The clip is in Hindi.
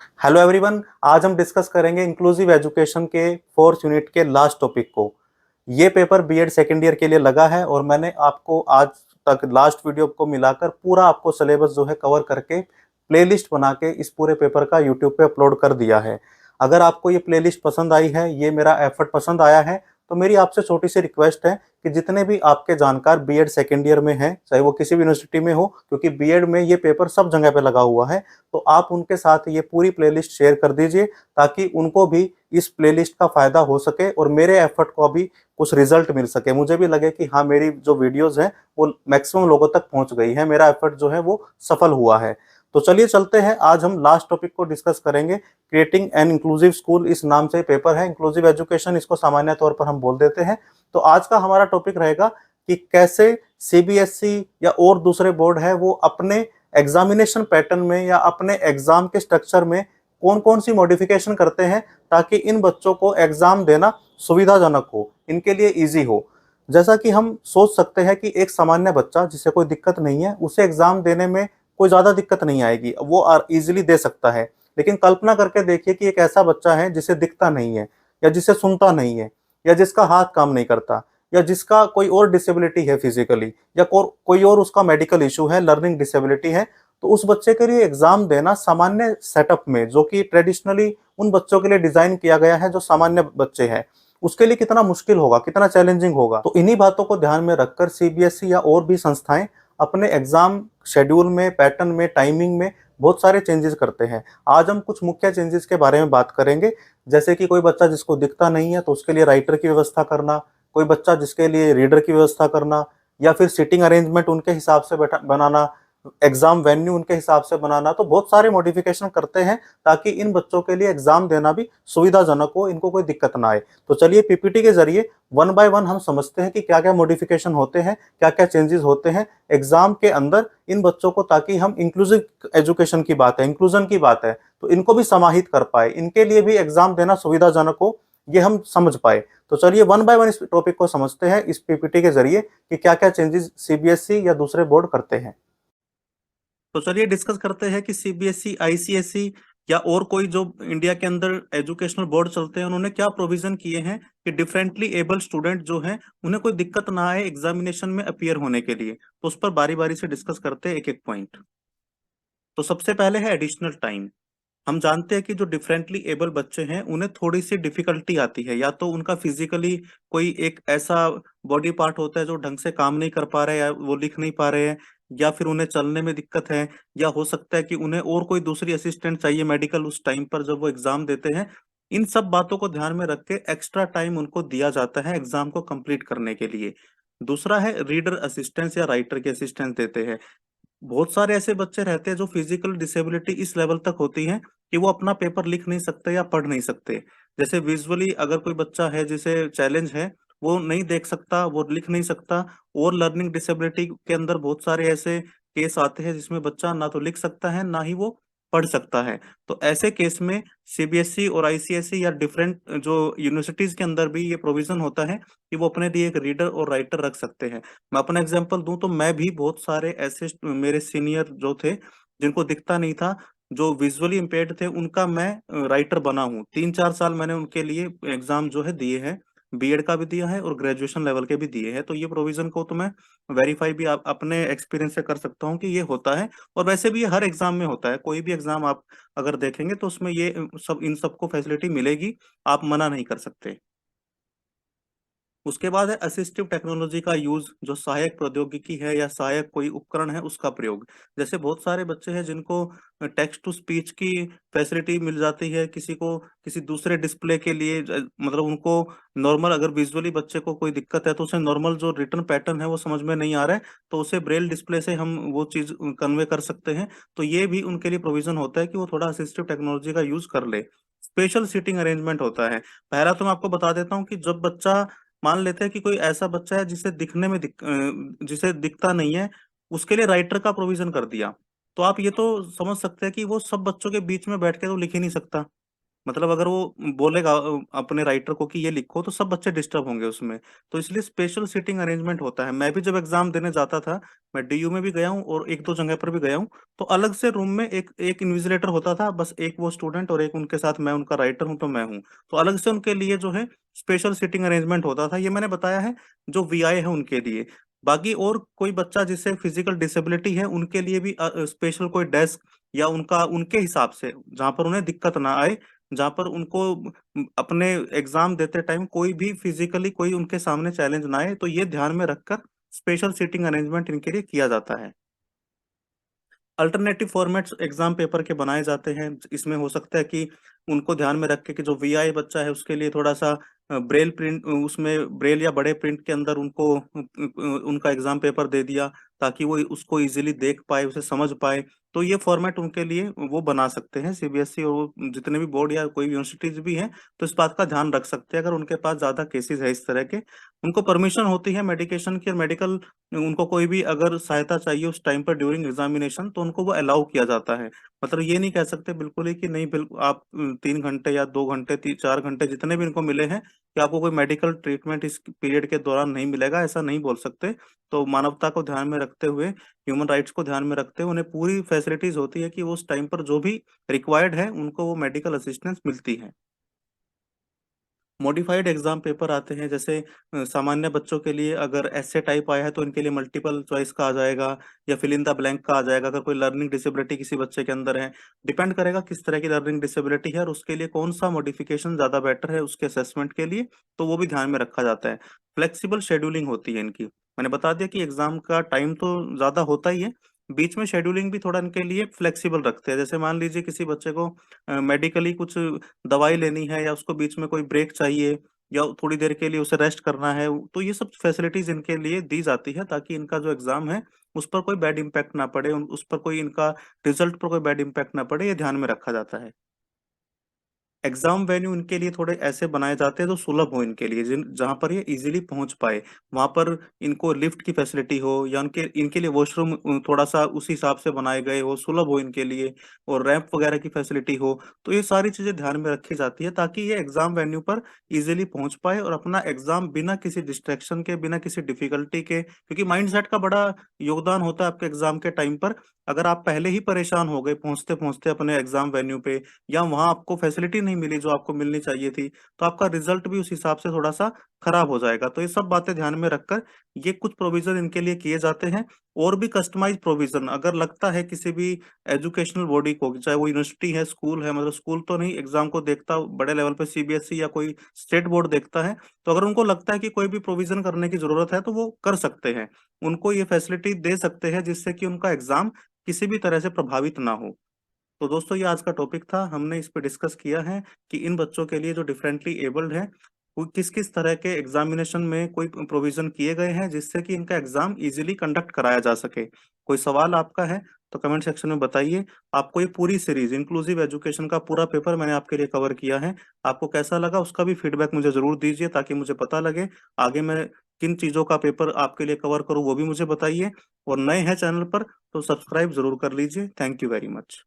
Hello everyone. आज हम डिस्कस करेंगे इंक्लूसिव एजुकेशन के फोर्थ यूनिट के लास्ट टॉपिक को। ये पेपर बीएड सेकेंड ईयर के लिए लगा है और मैंने आपको आज तक लास्ट वीडियो को मिलाकर पूरा आपको सिलेबस जो है कवर करके प्लेलिस्ट बना के इस पूरे पेपर का यूट्यूब पे अपलोड कर दिया है। अगर आपको ये प्लेलिस्ट पसंद आई है, ये मेरा एफर्ट पसंद आया है, तो मेरी आपसे छोटी सी रिक्वेस्ट है कि जितने भी आपके जानकार बीएड सेकेंड ईयर में हैं, चाहे वो किसी भी यूनिवर्सिटी में हो, क्योंकि बीएड में ये पेपर सब जगह पे लगा हुआ है, तो आप उनके साथ ये पूरी प्लेलिस्ट शेयर कर दीजिए ताकि उनको भी इस प्लेलिस्ट का फायदा हो सके और मेरे एफर्ट को भी कुछ रिजल्ट मिल सके। मुझे भी लगे कि हाँ, मेरी जो वीडियोस हैं वो मैक्सिमम लोगों तक पहुंच गई है, मेरा एफर्ट जो है वो सफल हुआ है। तो चलिए चलते हैं, आज हम लास्ट टॉपिक को डिस्कस करेंगे। क्रिएटिंग एन इंक्लूसिव स्कूल इस नाम से पेपर है, इंक्लूसिव एजुकेशन इसको सामान्य तौर पर हम बोल देते हैं। तो आज का हमारा टॉपिक रहेगा कि कैसे सीबीएसई या और दूसरे बोर्ड है वो अपने एग्जामिनेशन पैटर्न में या अपने एग्जाम के स्ट्रक्चर में कौन कौन सी मॉडिफिकेशन करते हैं ताकि इन बच्चों को एग्जाम देना सुविधाजनक हो, इनके लिए इजी हो। जैसा कि हम सोच सकते हैं कि एक सामान्य बच्चा जिसे कोई दिक्कत नहीं है, उसे एग्जाम देने में कोई ज्यादा दिक्कत नहीं आएगी, वो इजीली दे सकता है। लेकिन कल्पना करके देखिए कि एक ऐसा बच्चा है जिसे दिखता नहीं है, या जिसे सुनता नहीं है, या जिसका हाथ काम नहीं करता, या जिसका कोई और डिसेबिलिटी है फिजिकली, या कोई और उसका मेडिकल इशू है, लर्निंग डिसेबिलिटी है। तो उस बच्चे के लिए एग्जाम देना सामान्य सेटअप में, जो कि ट्रेडिशनली उन बच्चों के लिए डिजाइन किया गया है जो सामान्य बच्चे हैं, उसके लिए कितना मुश्किल होगा, कितना चैलेंजिंग होगा। तो इन्हीं बातों को ध्यान में रखकर सीबीएसई या और भी संस्थाएं अपने एग्जाम शेड्यूल में, पैटर्न में, टाइमिंग में बहुत सारे चेंजेस करते हैं। आज हम कुछ मुख्य चेंजेस के बारे में बात करेंगे। जैसे कि कोई बच्चा जिसको दिखता नहीं है तो उसके लिए राइटर की व्यवस्था करना, कोई बच्चा जिसके लिए रीडर की व्यवस्था करना, या फिर सीटिंग अरेंजमेंट उनके हिसाब से बैठा बनाना, एग्जाम वेन्यू उनके हिसाब से बनाना। तो बहुत सारे मॉडिफिकेशन करते हैं ताकि इन बच्चों के लिए एग्जाम देना भी सुविधाजनक हो, इनको कोई दिक्कत ना आए। तो चलिए पीपीटी के जरिए वन बाय वन हम समझते हैं कि क्या क्या मॉडिफिकेशन होते हैं, क्या क्या चेंजेस होते हैं एग्जाम के अंदर इन बच्चों को, ताकि हम इंक्लूसिव एजुकेशन की बात है, इंक्लूजन की बात है, तो इनको भी समाहित कर पाए, इनके लिए भी एग्जाम देना सुविधाजनक हो, ये हम समझ पाए। तो चलिए वन बाय वन इस टॉपिक को समझते हैं इस पीपीटी के जरिए कि क्या क्या चेंजेस सीबीएसई या दूसरे बोर्ड करते हैं। तो चलिए डिस्कस करते हैं कि सीबीएसई, आईसीएसई या और कोई जो इंडिया के अंदर एजुकेशनल बोर्ड चलते हैं, उन्होंने क्या प्रोविजन किए हैं कि डिफरेंटली एबल स्टूडेंट जो हैं उन्हें कोई दिक्कत ना आए एग्जामिनेशन में अपियर होने के लिए। तो उस पर बारी बारी से डिस्कस करते हैं एक एक पॉइंट। तो सबसे पहले है एडिशनल टाइम। हम जानते हैं कि जो डिफरेंटली एबल बच्चे हैं उन्हें थोड़ी सी डिफिकल्टी आती है, या तो उनका फिजिकली कोई एक ऐसा बॉडी पार्ट होता है जो ढंग से काम नहीं कर पा रहे, या वो लिख नहीं पा रहे हैं, या फिर उन्हें चलने में दिक्कत है, या हो सकता है कि उन्हें और कोई दूसरी असिस्टेंट चाहिए मेडिकल उस टाइम पर जब वो एग्जाम देते हैं। इन सब बातों को ध्यान में रख के एक्स्ट्रा टाइम उनको दिया जाता है एग्जाम को कंप्लीट करने के लिए। दूसरा है रीडर असिस्टेंस या राइटर के असिस्टेंस देते हैं। बहुत सारे ऐसे बच्चे रहते हैं जो फिजिकल डिसेबिलिटी इस लेवल तक होती है कि वो अपना पेपर लिख नहीं सकते या पढ़ नहीं सकते। जैसे विजुअली अगर कोई बच्चा है जिसे चैलेंज है, वो नहीं देख सकता, वो लिख नहीं सकता। और लर्निंग डिसेबिलिटी के अंदर बहुत सारे ऐसे केस आते हैं जिसमें बच्चा ना तो लिख सकता है, ना ही वो पढ़ सकता है। तो ऐसे केस में सीबीएसई और आईसीएसई या डिफरेंट जो यूनिवर्सिटीज के अंदर भी ये प्रोविजन होता है कि वो अपने लिए एक रीडर और राइटर रख सकते हैं। मैं अपना एग्जांपल दूं तो मैं भी बहुत सारे ऐसे मेरे सीनियर जो थे जिनको दिखता नहीं था, जो विजुअली इम्पेयर्ड थे, उनका मैं राइटर बना हूँ। 3-4 साल मैंने उनके लिए एग्जाम जो है दिए हैं, बीएड का भी दिया है और ग्रेजुएशन लेवल के भी दिए हैं। तो ये प्रोविजन को तो मैं वेरीफाई भी अपने एक्सपीरियंस से कर सकता हूँ कि ये होता है। और वैसे भी ये हर एग्जाम में होता है, कोई भी एग्जाम आप अगर देखेंगे तो उसमें ये सब इन सबको फैसिलिटी मिलेगी, आप मना नहीं कर सकते। उसके बाद है असिस्टिव टेक्नोलॉजी का यूज, जो सहायक प्रौद्योगिकी है या सहायक कोई उपकरण है उसका प्रयोग। जैसे बहुत सारे बच्चे हैं जिनको टेक्स्ट टू स्पीच की फैसिलिटी मिल जाती है, किसी को किसी दूसरे डिस्प्ले के लिए मतलब उनको नॉर्मल, अगर विजुअली बच्चे को कोई दिक्कत है तो उसे नॉर्मल जो रिटर्न पैटर्न है वो समझ में नहीं आ रहा है, तो उसे ब्रेल डिस्प्ले से हम वो चीज कन्वे कर सकते हैं। तो ये भी उनके लिए प्रोविजन होता है कि वो थोड़ा असिस्टिव टेक्नोलॉजी का यूज कर ले। स्पेशल सीटिंग अरेंजमेंट होता है। पहला तो मैं आपको बता देता हूँ कि जब बच्चा, मान लेते हैं कि कोई ऐसा बच्चा है जिसे जिसे दिखता नहीं है, उसके लिए राइटर का प्रोविजन कर दिया। तो आप ये तो समझ सकते हैं कि वो सब बच्चों के बीच में बैठ के तो लिख ही नहीं सकता। मतलब अगर वो बोलेगा अपने राइटर को कि ये लिखो, तो सब बच्चे डिस्टर्ब होंगे उसमें। तो इसलिए स्पेशल सीटिंग अरेंजमेंट होता है। मैं भी जब एग्जाम देने जाता था, मैं डीयू में भी गया हूँ और एक दो जगह पर भी गया हूँ, तो अलग से रूम में एक एक इन्विजिलेटर होता था, बस एक वो स्टूडेंट और एक उनके साथ मैं, उनका राइटर हूँ तो मैं हूँ। तो अलग से उनके लिए जो है स्पेशल सीटिंग अरेंजमेंट होता था। ये मैंने बताया है जो वीआई है उनके लिए। बाकी और कोई बच्चा जिसे फिजिकल डिसेबिलिटी है, उनके लिए भी स्पेशल कोई डेस्क या उनका उनके हिसाब से जहां पर उन्हें दिक्कत ना आए, जहां पर उनको अपने एग्जाम देते टाइम कोई भी फिजिकली कोई उनके सामने चैलेंज ना आए, तो ये ध्यान में रखकर स्पेशल सीटिंग अरेंजमेंट इनके लिए किया जाता है। अल्टरनेटिव फॉर्मेट्स एग्जाम पेपर के बनाए जाते हैं। इसमें हो सकता है कि उनको ध्यान में रख के कि जो वीआई बच्चा है उसके लिए थोड़ा सा ब्रेल प्रिंट, उसमें ब्रेल या बड़े प्रिंट के अंदर उनको उनका एग्जाम पेपर दे दिया, ताकि वो उसको इजीली देख पाए, उसे समझ पाए। तो ये फॉर्मेट उनके लिए वो बना सकते हैं सीबीएसई, और जितने भी बोर्ड या कोई यूनिवर्सिटीज भी हैं, तो इस बात का ध्यान रख सकते हैं। अगर उनके पास ज्यादा केसेस है इस तरह के, उनको परमिशन होती है मेडिकेशन की और मेडिकल, उनको कोई भी अगर सहायता चाहिए उस टाइम पर ड्यूरिंग एग्जामिनेशन, तो उनको वो अलाउ किया जाता है। मतलब ये नहीं कह सकते बिल्कुल ही कि नहीं, बिल्कुल आप 3 घंटे या 2 घंटे 4 घंटे जितने भी इनको मिले हैं, कि आपको कोई मेडिकल ट्रीटमेंट इस पीरियड के दौरान नहीं मिलेगा, ऐसा नहीं बोल सकते। तो मानवता को ध्यान में रखते हुए, ह्यूमन राइट्स को ध्यान में रखते हुए, उन्हें पूरी फैसिलिटीज होती है कि उस टाइम पर जो भी रिक्वायर्ड है उनको वो मेडिकल असिस्टेंस मिलती है। मॉडिफाइड एग्जाम पेपर आते हैं, जैसे सामान्य बच्चों के लिए अगर ऐसे टाइप आया है तो इनके लिए मल्टीपल चॉइस का आ जाएगा, या फिल इन द ब्लैंक का आ जाएगा। अगर कोई लर्निंग डिसेबिलिटी किसी बच्चे के अंदर है, डिपेंड करेगा किस तरह की लर्निंग डिसेबिलिटी है और उसके लिए कौन सा मॉडिफिकेशन ज्यादा बेटर है उसके असेसमेंट के लिए, तो वो भी ध्यान में रखा जाता है। फ्लेक्सिबल शेड्यूलिंग होती है इनकी। मैंने बता दिया कि एग्जाम का टाइम तो ज्यादा होता ही है, बीच में शेड्यूलिंग भी थोड़ा इनके लिए फ्लेक्सिबल रखते हैं। जैसे मान लीजिए किसी बच्चे को मेडिकली कुछ दवाई लेनी है, या उसको बीच में कोई ब्रेक चाहिए, या थोड़ी देर के लिए उसे रेस्ट करना है, तो ये सब फैसिलिटीज इनके लिए दी जाती है, ताकि इनका जो एग्जाम है उस पर कोई बैड इम्पैक्ट ना पड़े, उस पर कोई इनका रिजल्ट पर कोई बैड इम्पैक्ट ना पड़े, ये ध्यान में रखा जाता है। एग्जाम वेन्यू इनके लिए थोड़े ऐसे बनाए जाते हैं जो सुलभ हो इनके लिए, जिन जहां पर ये इजीली पहुंच पाए। वहां पर इनको लिफ्ट की फैसिलिटी हो, या उनके इनके लिए वॉशरूम थोड़ा सा उस हिसाब से बनाए गए हो, सुलभ हो इनके लिए, और रैंप वगैरह की फैसिलिटी हो। तो ये सारी चीजें ध्यान में रखी जाती है, ताकि ये एग्जाम वेन्यू पर इजीली पहुंच पाए और अपना एग्जाम बिना किसी डिस्ट्रैक्शन के, बिना किसी डिफिकल्टी के, क्योंकि माइंडसेट का बड़ा योगदान होता है आपके एग्जाम के टाइम पर। अगर आप पहले ही परेशान हो गए पहुंचते पहुंचते अपने एग्जाम वेन्यू पे, या वहां आपको फैसिलिटी नहीं मिली जो आपको मिलनी चाहिए थी, तो आपका रिजल्ट भी उस हिसाब से थोड़ा सा खराब हो जाएगा। तो ये सब बातें ध्यान में रखकर ये कुछ प्रोविजन इनके लिए किए जाते हैं। और भी कस्टमाइज प्रोविजन अगर लगता है किसी भी एजुकेशनल बॉडी को, चाहे वो यूनिवर्सिटी है, स्कूल है, मतलब स्कूल तो नहीं, एग्जाम को देखता बड़े लेवल पे सीबीएसई या कोई स्टेट बोर्ड देखता है, तो अगर उनको लगता है कि कोई भी प्रोविजन करने की जरूरत है, तो वो कर सकते हैं। उनको ये फैसिलिटी दे सकते हैं, जिससे कि उनका एग्जाम किसी भी तरह से प्रभावित ना हो। तो दोस्तों, ये आज का टॉपिक था। हमने इस पे डिस्कस किया है कि इन बच्चों के लिए जो डिफरेंटली एबल्ड है, वो किस किस तरह के एग्जामिनेशन में कोई प्रोविजन किए गए हैं, जिससे कि इनका एग्जाम इजीली कंडक्ट कराया जा सके। कोई सवाल आपका है तो कमेंट सेक्शन में बताइए। आपको ये पूरी सीरीज इंक्लूसिव एजुकेशन का पूरा पेपर मैंने आपके लिए कवर किया है। आपको कैसा लगा उसका भी फीडबैक मुझे जरूर दीजिए, ताकि मुझे पता लगे आगे मैं किन चीजों का पेपर आपके लिए कवर करूँ, वो भी मुझे बताइए। और नए हैं चैनल पर तो सब्सक्राइब जरूर कर लीजिए। Thank you very much.